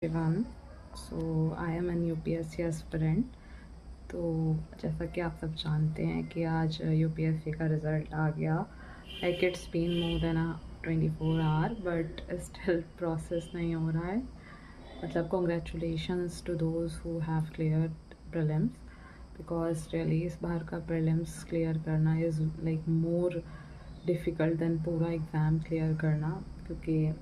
Everyone. So I am an UPSC aspirant. तो जैसा कि आप सब जानते हैं कि आज यूपीएससी का रिज़ल्ट आ गया। Like it's been more than 24 hour but still process नहीं हो रहा है। मतलब congratulations to those who have cleared prelims, because really इस बार का प्रीलिम्स क्लियर करना is like more difficult than पूरा एग्ज़ाम क्लियर करना, क्योंकि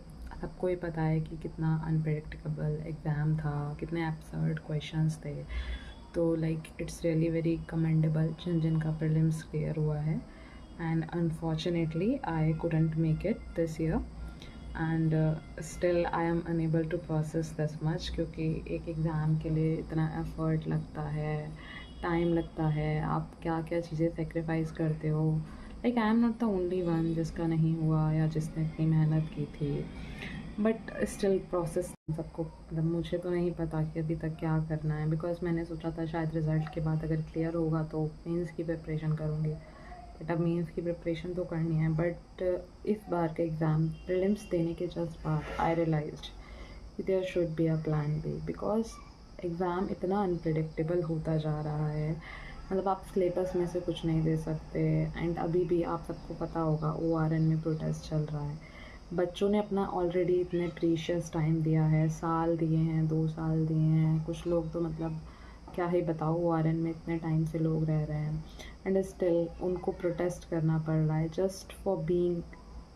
सबको ही पता है कि कितना अनप्रेडिक्टेबल एग्ज़ाम था, कितने एब्सर्ड क्वेश्चंस थे। तो like it's really very commendable जिनका प्रीलिम्स क्लियर हुआ है। And unfortunately I couldn't make it this year and still I am unable to process this much, क्योंकि एक एग्ज़ाम के लिए इतना एफर्ट लगता है, टाइम लगता है, आप क्या क्या चीज़ें सेक्रीफाइस करते हो। Like I am not the only one जिसका नहीं हुआ या जिसने इतनी मेहनत की थी, बट स्टिल प्रोसेस सबको, मतलब मुझे तो नहीं पता कि अभी तक क्या करना है। बिकॉज मैंने सोचा था शायद रिज़ल्ट के बाद अगर क्लियर होगा तो मेंस की प्रिपरेशन करूँगी, बट अब मेंस की प्रिपरेशन तो करनी है। बट इस बार के एग्ज़ाम प्रीलिम्स देने के जस्ट बाद आई रियलाइज्ड कि there should be a plan B, because exam इतना अनप्रिडिक्टेबल होता जा रहा है। मतलब आप सिलेबस में से कुछ नहीं दे सकते। एंड अभी भी आप सबको पता होगा ORN में प्रोटेस्ट चल रहा है। बच्चों ने अपना ऑलरेडी इतने प्रीशियस टाइम दिया है, साल दिए हैं, 2 साल दिए हैं, कुछ लोग तो मतलब क्या ही बताओ, ORN में इतने टाइम से लोग रह रहे हैं एंड स्टिल उनको प्रोटेस्ट करना पड़ रहा है just for being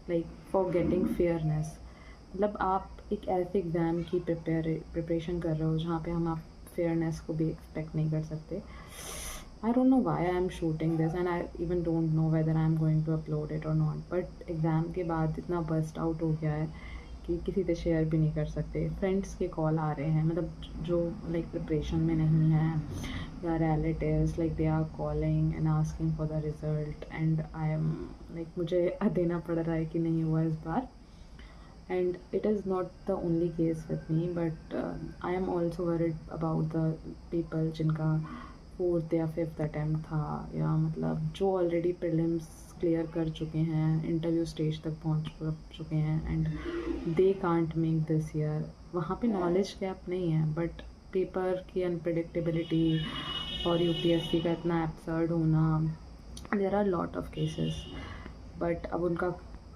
like for getting fairness. मतलब आप एक ऐसे एग्ज़ाम की प्रिपरेशन कर रहे हो जहाँ पे हम आप फेयरनेस को भी एक्सपेक्ट नहीं कर सकते। I don't know why I am shooting this and I even don't know whether I am going to upload it or not. But exam के बाद इतना बस्ट आउट हो गया है कि किसी से शेयर भी नहीं कर सकते। फ्रेंड्स के कॉल आ रहे हैं, मतलब जो लाइक प्रिपरेशन में नहीं है, या relatives like they are calling and asking for the result and I am like मुझे देना पड़ रहा है कि नहीं हुआ इस बार। And it is not the only case with me, but I am also worried about the people जिनका 4th या 5th अटैम्प्ट था, या मतलब जो ऑलरेडी प्रीलिम्स क्लियर कर चुके हैं, इंटरव्यू स्टेज तक पहुंच चुके हैं and they can't make this year. वहाँ पे नॉलेज गैप नहीं है, बट पेपर की अनप्रडिक्टेबिलिटी और यूपीएससी का इतना एब्सर्ड होना, there are lot of cases. But अब उनका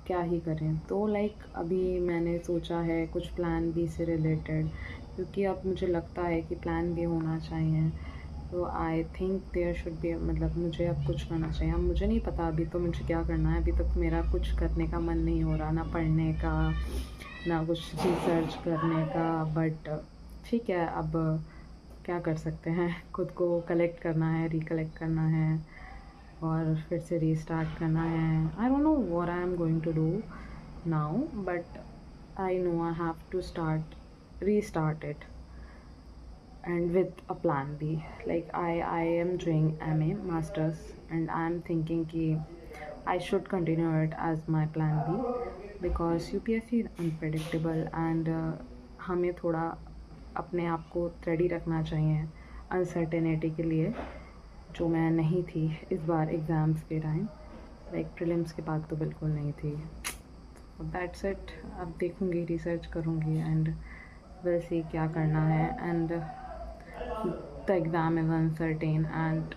क्या ही करें। तो लाइक अभी मैंने सोचा है कुछ प्लान बी से रिलेटेड, क्योंकि अब मुझे लगता है कि प्लान बी होना चाहिए। तो I think there should be, मतलब मुझे अब कुछ करना चाहिए। अब मुझे नहीं पता अभी तो मुझे क्या करना है। अभी तक मेरा कुछ करने का मन नहीं हो रहा, ना पढ़ने का ना कुछ रिसर्च करने का। बट ठीक है, अब क्या कर सकते हैं, खुद को कलेक्ट करना है, रिकलेक्ट करना है और फिर से रीस्टार्ट करना है। I don't know what I am going to do now, but I know I have to restart it and with a plan B. Like I am doing MA masters and I am thinking कि I should continue it as my plan B, because UPSC is unpredictable and हमें थोड़ा अपने आप को ready रखना चाहिए uncertainty के लिए, जो मैं नहीं थी इस बार एग्ज़ाम्स के टाइम। लाइक प्रीलिम्स के बाद तो बिल्कुल नहीं थी। That's it. अब देखूँगी, रिसर्च करूँगी एंड विल सी क्या करना है। And the exam is uncertain and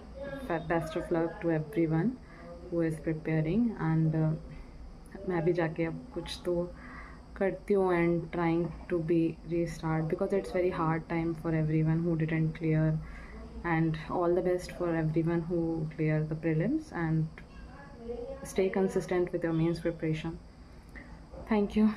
best of luck to everyone who is preparing and मैं भी जाके अब कुछ तो करती हूँ and trying to be restart, because it's very hard time for everyone who didn't clear, and all the best for everyone who clear the prelims and stay consistent with your mains preparation. Thank you.